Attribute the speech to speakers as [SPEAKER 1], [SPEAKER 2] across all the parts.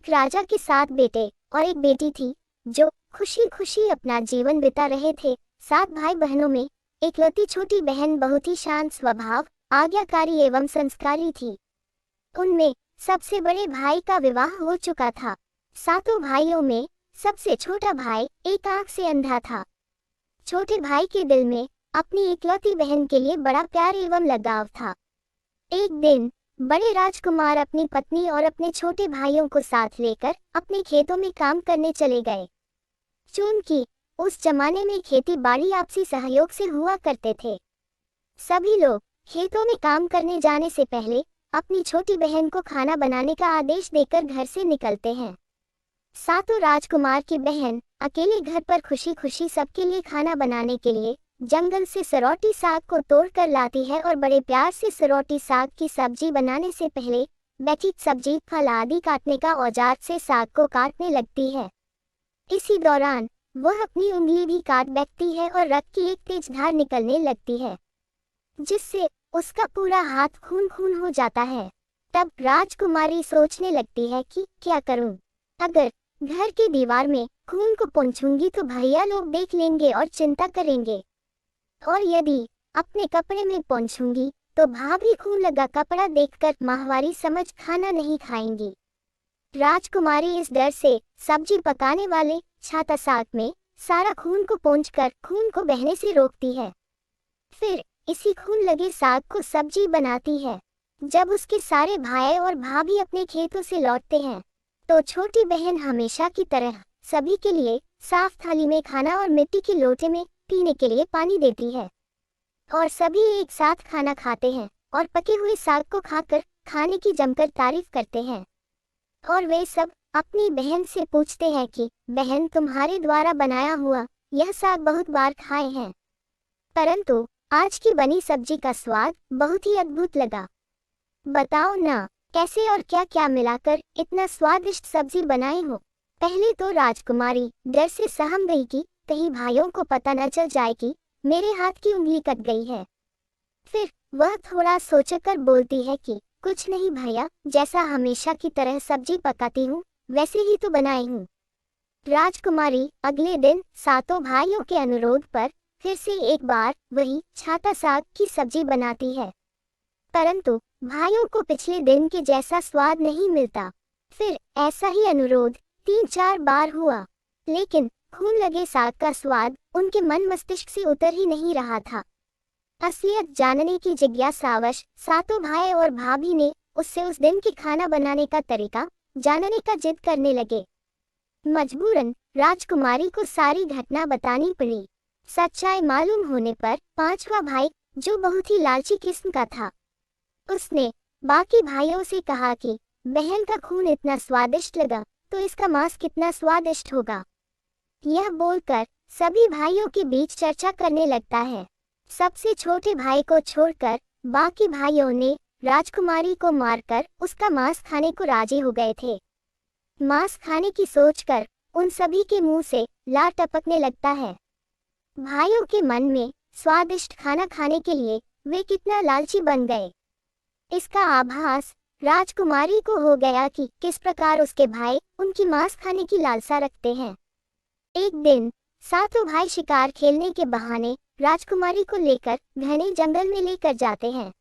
[SPEAKER 1] एक राजा के 7 बेटे और एक बेटी थी जो खुशी खुशी अपना जीवन बिता रहे थे। 7 भाई बहनों में एकलौती छोटी बहन बहुत ही शांत स्वभाव, आज्ञाकारी एवं संस्कारी थी। उनमें सबसे बड़े भाई का विवाह हो चुका था। 7 भाइयों में सबसे छोटा भाई एक आंख से अंधा था। छोटे भाई के दिल में अपनी एकलौती बहन के लिए बड़ा प्यार एवं लगाव था। एक दिन बड़े राजकुमार अपनी पत्नी और अपने छोटे भाइयों को साथ लेकर अपने खेतों में काम करने चले गए। चूंकि उस जमाने में खेती बाड़ी आपसी सहयोग से हुआ करते थे, सभी लोग खेतों में काम करने जाने से पहले अपनी छोटी बहन को खाना बनाने का आदेश देकर घर से निकलते हैं। 7 राजकुमार की बहन अकेले घर पर खुशी खुशी सबके लिए खाना बनाने के लिए जंगल से सरौटी साग को तोड़ कर लाती है और बड़े प्यार से सरौटी साग की सब्जी बनाने से पहले बैठी सब्जी, फल आदि काटने का औजार से साग को काटने लगती है। इसी दौरान वह अपनी उंगली भी काट बैठती है और रक्त की एक तेज धार निकलने लगती है, जिससे उसका पूरा हाथ खून खून हो जाता है। तब राजकुमारी सोचने लगती है कि क्या करूं? अगर घर की दीवार में खून को पोंछूंगी तो भैया लोग देख लेंगे और चिंता करेंगे, और यदि अपने कपड़े में पोंछूंगी तो भाभी खून लगा कपड़ा देखकर माहवारी समझ खाना नहीं खाएंगी। राजकुमारी इस डर से सब्जी पकाने वाले छाता साग में सारा खून को पोंछकर खून को बहने से रोकती है। फिर इसी खून लगे साग को सब्जी बनाती है। जब उसके सारे भाई और भाभी अपने खेतों से लौटते हैं तो छोटी बहन हमेशा की तरह सभी के लिए साफ थाली में खाना और मिट्टी के लोटे में पीने के लिए पानी देती है, और सभी एक साथ खाना खाते हैं और पके हुए साग को खाकर खाने की जमकर तारीफ करते हैं। और वे सब अपनी बहन से पूछते हैं कि बहन, तुम्हारे द्वारा बनाया हुआ यह साग बहुत बार खाए हैं, परंतु आज की बनी सब्जी का स्वाद बहुत ही अद्भुत लगा। बताओ ना, कैसे और क्या क्या मिलाकर इतना स्वादिष्ट सब्जी बनाए हो? पहले तो राजकुमारी डर से सहम गई कि कहीं भाइयों को पता न चल जाए कि मेरे हाथ की उंगली कट गई है। फिर वह थोड़ा सोचकर बोलती है कि कुछ नहीं भैया, जैसा हमेशा की तरह सब्जी पकाती हूँ वैसे ही तो बनाई हूँ। राजकुमारी अगले दिन 7 भाइयों के अनुरोध पर फिर से एक बार वही छाता साग की सब्जी बनाती है, परंतु भाइयों को पिछले दिन के जैसा स्वाद नहीं मिलता। फिर ऐसा ही अनुरोध 3-4 बार हुआ, लेकिन खून लगे साग का स्वाद उनके मन मस्तिष्क से उतर ही नहीं रहा था। असलियत जानने की जिज्ञासावश 7 भाई और भाभी ने उससे उस दिन के खाना बनाने का तरीका जानने का जिद करने लगे। मजबूरन राजकुमारी को सारी घटना बतानी पड़ी। सच्चाई मालूम होने पर 5वां भाई, जो बहुत ही लालची किस्म का था, उसने बाकी भाइयों से कहा कि बहन का खून इतना स्वादिष्ट लगा तो इसका मांस कितना स्वादिष्ट होगा। यह बोलकर सभी भाइयों के बीच चर्चा करने लगता है। सबसे छोटे भाई को छोड़कर बाकी भाइयों ने राजकुमारी को मारकर उसका मांस खाने को राजी हो गए थे। मांस खाने की सोचकर उन सभी के मुंह से लार टपकने लगता है। भाइयों के मन में स्वादिष्ट खाना खाने के लिए वे कितना लालची बन गए, इसका आभास राजकुमारी को हो गया कि किस प्रकार उसके भाई उनकी मांस खाने की लालसा रखते हैं। एक दिन 7 भाई शिकार खेलने के बहाने राजकुमारी को लेकर घने जंगल में लेकर जाते हैं,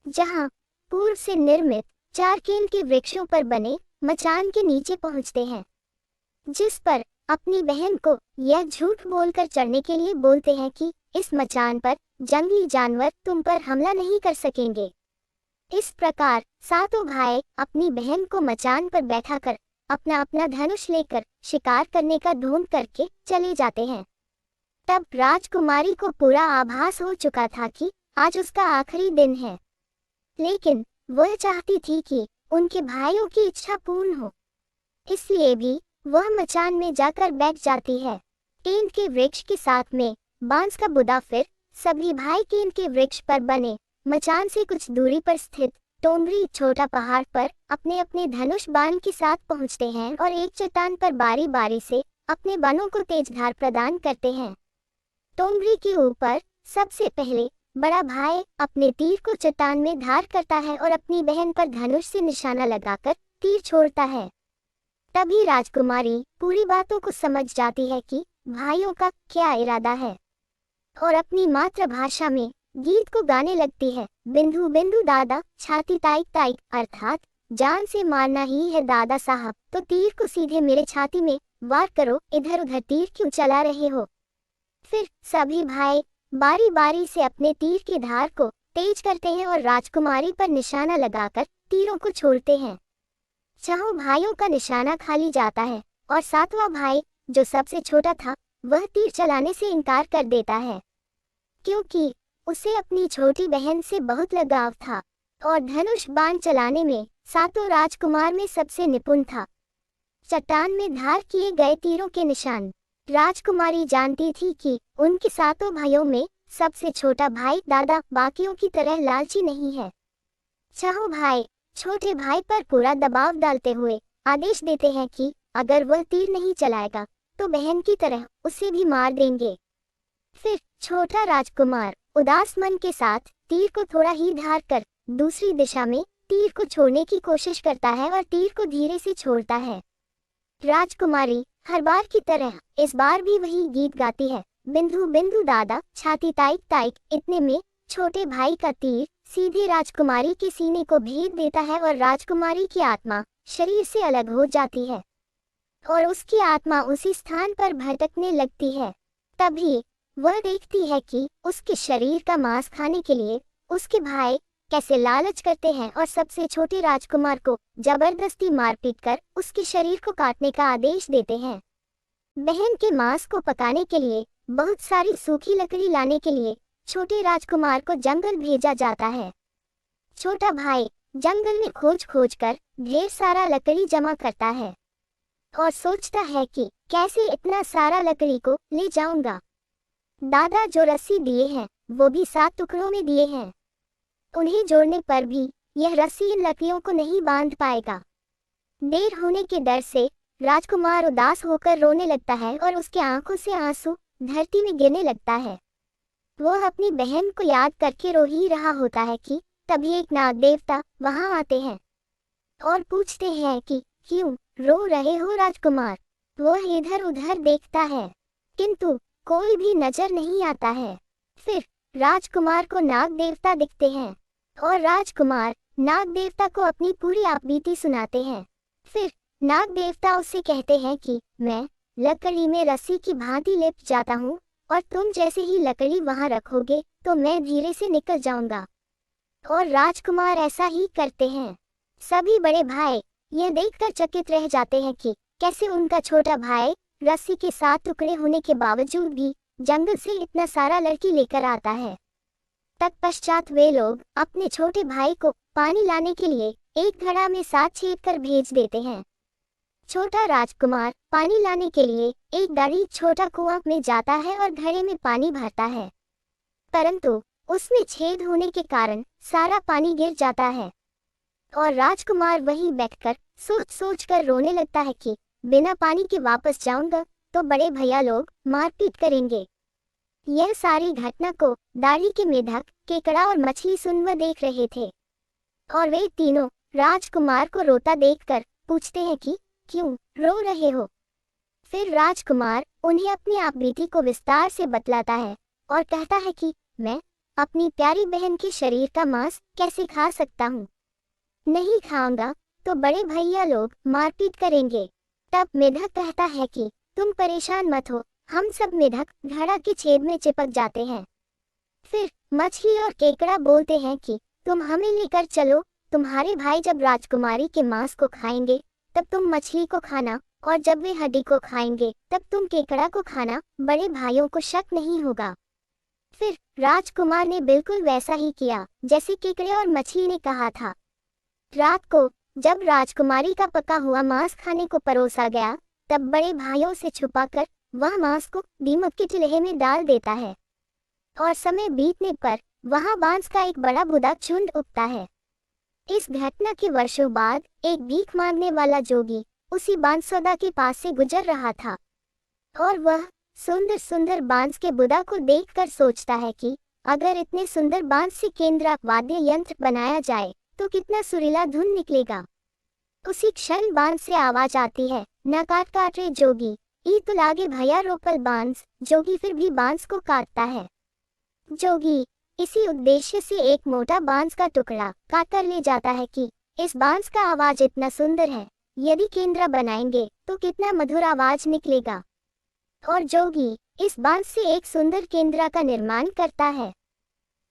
[SPEAKER 1] जहां पूर्व से निर्मित 4 केल के वृक्षों पर बने मचान के नीचे पहुंचते हैं, जिस पर अपनी बहन को यह झूठ बोलकर चढ़ने के लिए बोलते हैं कि इस मचान पर जंगली जानवर तुम पर हमला नहीं कर सकेंगे। इस प्रकार 7 भाई अपनी बहन को मचान पर बैठाकर अपना अपना धनुष लेकर शिकार करने का ढोंग करके चले जाते हैं। तब राजकुमारी को पूरा आभास हो चुका था कि आज उसका आखिरी दिन है, लेकिन वह चाहती थी कि उनके भाइयों की इच्छा पूर्ण हो, इसलिए भी वह मचान में जाकर बैठ जाती है। केल के वृक्ष के साथ में बांस का बुदा। फिर सभी भाई केल के वृक्ष पर बने मचान से कुछ दूरी पर स्थित टोंगरी छोटा पहाड़ पर अपने अपने धनुष बाण के साथ पहुंचते हैं और एक चट्टान पर बारी बारी से अपने बाणों को तेज धार प्रदान करते हैं। टोंगरी के ऊपर सबसे पहले बड़ा भाई अपने तीर को चट्टान में धार करता है और अपनी बहन पर धनुष से निशाना लगाकर तीर छोड़ता है। तभी राजकुमारी पूरी बातों को समझ जाती है कि भाइयों का क्या इरादा है और अपनी मातृभाषा में गीत को गाने लगती है। बिंदु बिंदु दादा छाती ताइक ताइक, अर्थात जान से मारना ही है दादा साहब, तो तीर को सीधे मेरे छाती में वार करो, इधर उधर तीर क्यों चला रहे हो। फिर सभी भाई बारी बारी से अपने तीर की धार को तेज करते हैं और राजकुमारी पर निशाना लगाकर तीरों को छोड़ते हैं। चारों भाइयों का निशाना खाली जाता है और सातवां भाई, जो सबसे छोटा था, वह तीर चलाने से इनकार कर देता है, क्योंकि उसे अपनी छोटी बहन से बहुत लगाव था और धनुष बाण चलाने में सातों राजकुमार में सबसे निपुण था। चट्टान में धार किए गए तीरों के निशान राजकुमारी जानती थी कि उनके सातों भाइयों में सबसे छोटा भाई दादा बाकियों की तरह लालची नहीं है। चारों भाई छोटे भाई पर पूरा दबाव डालते हुए आदेश देते हैं कि अगर वह तीर नहीं चलाएगा तो बहन की तरह उसे भी मार देंगे। फिर छोटा राजकुमार उदास मन के साथ तीर को थोड़ा ही धार कर दूसरी दिशा में तीर को छोड़ने की कोशिश करता है और तीर को धीरे से छोड़ता है। राजकुमारी हर बार की तरह इस बार भी वही गीत गाती है, बिंदु बिंदु दादा छाती ताइक ताइक। इतने में छोटे भाई का तीर सीधे राजकुमारी के सीने को भेद देता है और राजकुमारी की आत्मा शरीर से अलग हो जाती है और उसकी आत्मा उसी स्थान पर भटकने लगती है। तभी वह देखती है कि उसके शरीर का मांस खाने के लिए उसके भाई कैसे लालच करते हैं और सबसे छोटे राजकुमार को जबरदस्ती मारपीट कर उसके शरीर को काटने का आदेश देते हैं। बहन के मांस को पकाने के लिए बहुत सारी सूखी लकड़ी लाने के लिए छोटे राजकुमार को जंगल भेजा जाता है। छोटा भाई जंगल में खोज खोज कर ढेर सारा लकड़ी जमा करता है और सोचता है कि कैसे इतना सारा लकड़ी को ले जाऊंगा। दादा जो रस्सी दिए हैं वो भी 7 टुकड़ों में दिए हैं, उन्हें जोड़ने पर भी यह रस्सी इन लकड़ियों को नहीं बांध पाएगा। देर होने के डर से राजकुमार उदास होकर रोने लगता है और उसके आंखों से आंसू धरती में गिरने लगता है। वह अपनी बहन को याद करके रो ही रहा होता है कि तभी एक नाग देवता वहां आते हैं और पूछते हैं कि क्यों रो रहे हो राजकुमार। वह इधर उधर देखता है किंतु कोई भी नजर नहीं आता है। फिर राजकुमार को नाग देवता दिखते हैं और राजकुमार नाग देवता को अपनी पूरी आपबीती सुनाते हैं। फिर नाग देवता उससे कहते हैं कि मैं लकड़ी में रस्सी की भांति लिपट जाता हूँ और तुम जैसे ही लकड़ी वहां रखोगे तो मैं धीरे से निकल जाऊंगा। और राजकुमार ऐसा ही करते हैं। सभी बड़े भाई यह देखकर चकित रह जाते हैं कि कैसे उनका छोटा भाई रस्सी के 7 टुकड़े होने के बावजूद भी जंगल से इतना सारा लड़की लेकर आता है। तत्पश्चात वे लोग अपने छोटे भाई को पानी लाने के लिए एक घड़ा में 7 छेद कर भेज देते हैं। छोटा राजकुमार पानी लाने के लिए एक बारीक छोटा कुआं में जाता है और घड़े में पानी भरता है, परंतु उसमें छेद होने के कारण सारा पानी गिर जाता है और राजकुमार वहीं बैठकर सोच सोच कर रोने लगता है कि बिना पानी के वापस जाऊंगा तो बड़े भैया लोग मारपीट करेंगे। यह सारी घटना को दाढ़ी के मेढक, केकड़ा और मछली सुनवा देख रहे थे और वे तीनों राजकुमार को रोता देखकर पूछते हैं कि क्यों रो रहे हो। फिर राजकुमार उन्हें अपनी आपबीती को विस्तार से बतलाता है और कहता है कि मैं अपनी प्यारी बहन के शरीर का मांस कैसे खा सकता हूँ, नहीं खाऊंगा तो बड़े भैया लोग मारपीट करेंगे। तब मेढक कहता है कि तुम परेशान मत हो, हम सब मेढक घड़ा के छेद में चिपक जाते हैं। फिर मछली और केकड़ा बोलते हैं कि तुम हमें लेकर चलो, तुम्हारे भाई जब राजकुमारी के मांस को खाएंगे तब तुम मछली को खाना और जब वे हड्डी को खाएंगे तब तुम केकड़ा को खाना, बड़े भाइयों को शक नहीं होगा। फिर राजकुमार ने बिल्कुल वैसा ही किया जैसे केकड़े और मछली ने कहा था। रात को जब राजकुमारी का पका हुआ मांस खाने को परोसा गया तब बड़े भाइयों से छुपाकर वह मांस को दीमक के चूल्हे में डाल देता है और समय बीतने पर वहां बांस का एक बड़ा बुदा झुंड उगता है। इस घटना के वर्षों बाद एक भीख मांगने वाला जोगी उसी बांसौदा के पास से गुजर रहा था और वह सुंदर सुंदर बांस के बुदा को देखकर सोचता है कि अगर इतने सुंदर बांस से केंद्र वाद्य यंत्र बनाया जाए तो कितना सुरीला धुन निकलेगा। उसी क्षण बांस से आवाज आती है, न काट काट रे जोगी, ई तो लागे भैया रोपल बांस। जोगी फिर भी बांस को काटता है। जोगी इसी उद्देश्य से एक मोटा बांस का टुकड़ा काट कर ले जाता है कि इस बांस का आवाज इतना सुंदर है, यदि केंद्र बनाएंगे तो कितना मधुर आवाज निकलेगा। और जोगी इस बांस से एक सुंदर केंद्र का निर्माण करता है।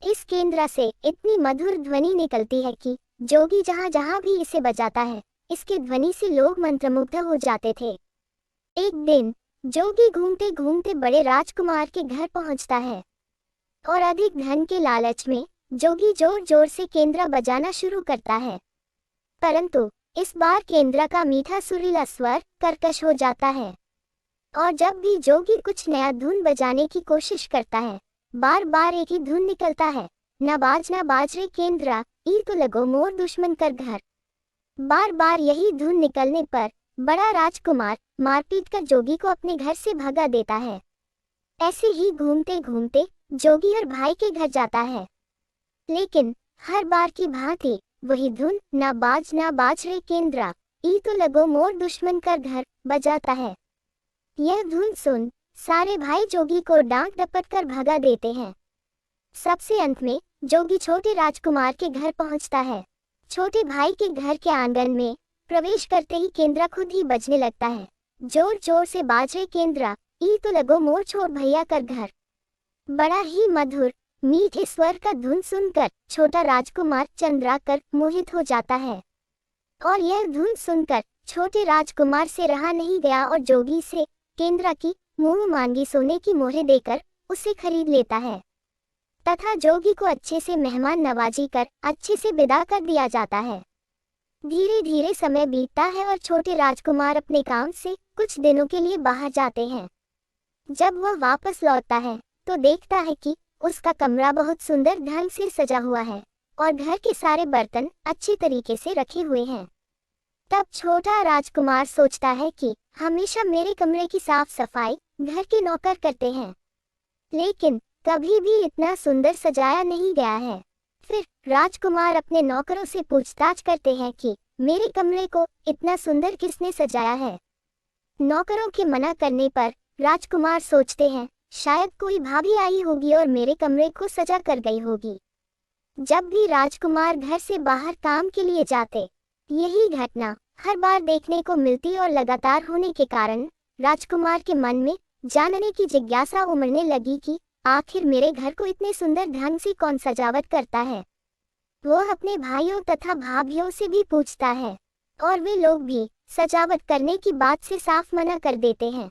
[SPEAKER 1] इस केंद्र से इतनी मधुर ध्वनि निकलती है कि जोगी जहाँ जहाँ भी इसे बजाता है, इसके ध्वनि से लोग मंत्रमुग्ध हो जाते थे। एक दिन जोगी घूमते घूमते बड़े राजकुमार के घर पहुंचता है और अधिक धन के लालच में जोगी जोर जोर से केंद्र बजाना शुरू करता है। परंतु इस बार केंद्र का मीठा सुरीला स्वर कर्कश हो जाता है और जब भी जोगी कुछ नया धुन बजाने की कोशिश करता है, बार बार एक ही धुन निकलता है, न बाज रे केंद्र, ई तो लगो मोर दुश्मन कर घर। बार बार यही धुन निकलने पर बड़ा राजकुमार मारपीट कर जोगी को अपने घर से भगा देता है। ऐसे ही घूमते घूमते जोगी और भाई के घर जाता है, लेकिन हर बार की भांति वही धुन ना बाज रे केंद्र, ई तो लगो मोर दुश्मन कर घर बजाता है। यह धुन सुन सारे भाई जोगी को डांट डपट कर भगा देते हैं। सबसे अंत में जोगी छोटे राजकुमार के घर पहुंचता है। छोटे भाई के घर के आंगन में प्रवेश करते ही केंद्र खुद ही बजने लगता है, जोर जोर से बाज रे केंद्र, ई तो लगो मोर छोड़ भैया कर घर। बड़ा ही मधुर मीठे स्वर का धुन सुनकर छोटा राजकुमार चंद्राकर मोहित हो जाता है और यह धुन सुनकर छोटे राजकुमार से रहा नहीं गया और जोगी से केंद्र की मुंह मांगी सोने की मोहरें देकर उसे खरीद लेता है तथा जोगी को अच्छे से मेहमान नवाजी कर अच्छे से विदा कर दिया जाता है। धीरे धीरे समय बीतता है और छोटे राजकुमार अपने काम से कुछ दिनों के लिए बाहर जाते हैं। जब वह वापस लौटता है तो देखता है कि उसका कमरा बहुत सुंदर ढंग से सजा हुआ है और घर के सारे बर्तन अच्छे तरीके से रखे हुए हैं। तब छोटा राजकुमार सोचता है कि हमेशा मेरे कमरे की साफ सफाई घर के नौकर करते हैं, लेकिन कभी भी इतना सुंदर सजाया नहीं गया है। फिर राजकुमार अपने नौकरों से पूछताछ करते हैं कि मेरे कमरे को इतना सुंदर किसने सजाया है। नौकरों के मना करने पर राजकुमार सोचते हैं शायद कोई भाभी आई होगी और मेरे कमरे को सजा कर गई होगी। जब भी राजकुमार घर से बाहर काम के लिए जाते, यही घटना हर बार देखने को मिलती और लगातार होने के कारण राजकुमार के मन में जानने की जिज्ञासा उमड़ने लगी कि आखिर मेरे घर को इतने सुंदर ढंग से कौन सजावट करता है। वह अपने भाइयों तथा भाभियों से भी पूछता है और वे लोग भी सजावट करने की बात से साफ मना कर देते हैं।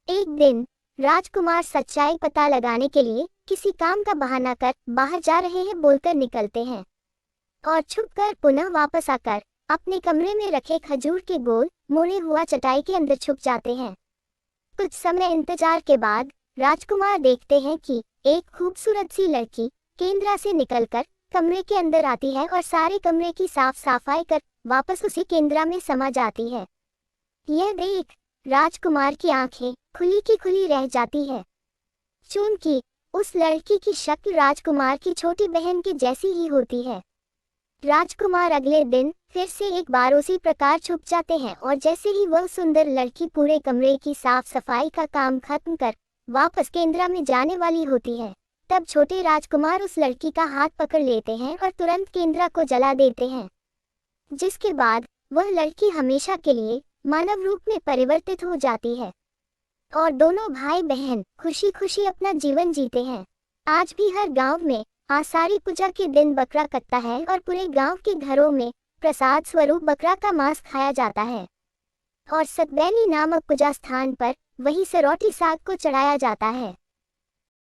[SPEAKER 1] एक दिन राजकुमार सच्चाई पता लगाने के लिए किसी काम का बहाना कर बाहर जा रहे हैं बोलकर निकलते हैं और छुपकर पुनः वापस आकर अपने कमरे में रखे खजूर के गोल मोड़े हुआ चटाई के अंदर छुप जाते हैं। कुछ समय इंतजार के बाद राजकुमार देखते हैं कि एक खूबसूरत सी लड़की केंद्र से निकलकर कमरे के अंदर आती है और सारे कमरे की साफ सफाई कर वापस उसी केंद्र में समा जाती है। यह देख राजकुमार की आंखें खुली की खुली रह जाती है, चूंकि उस लड़की की शक्ल राजकुमार की छोटी बहन के जैसी ही होती है। राजकुमार अगले दिन फिर से एक बार उसी प्रकार छुप जाते हैं और जैसे ही वह सुंदर लड़की पूरे कमरे की साफ सफाई का काम खत्म कर वापस केंद्र में जाने वाली होती है, तब छोटे राजकुमार उस लड़की का हाथ पकड़ लेते हैं और तुरंत केंद्र को जला देते हैं, जिसके बाद वह लड़की हमेशा के लिए मानव रूप में परिवर्तित हो जाती है और दोनों भाई बहन खुशी खुशी अपना जीवन जीते हैं। आज भी हर गांव में आषाढ़ी पूजा के दिन बकरा कटता है और पूरे गांव के घरों में प्रसाद स्वरूप बकरा का मांस खाया जाता है और सतबैनी नामक पूजा स्थान पर वही सरौटी साग को चढ़ाया जाता है।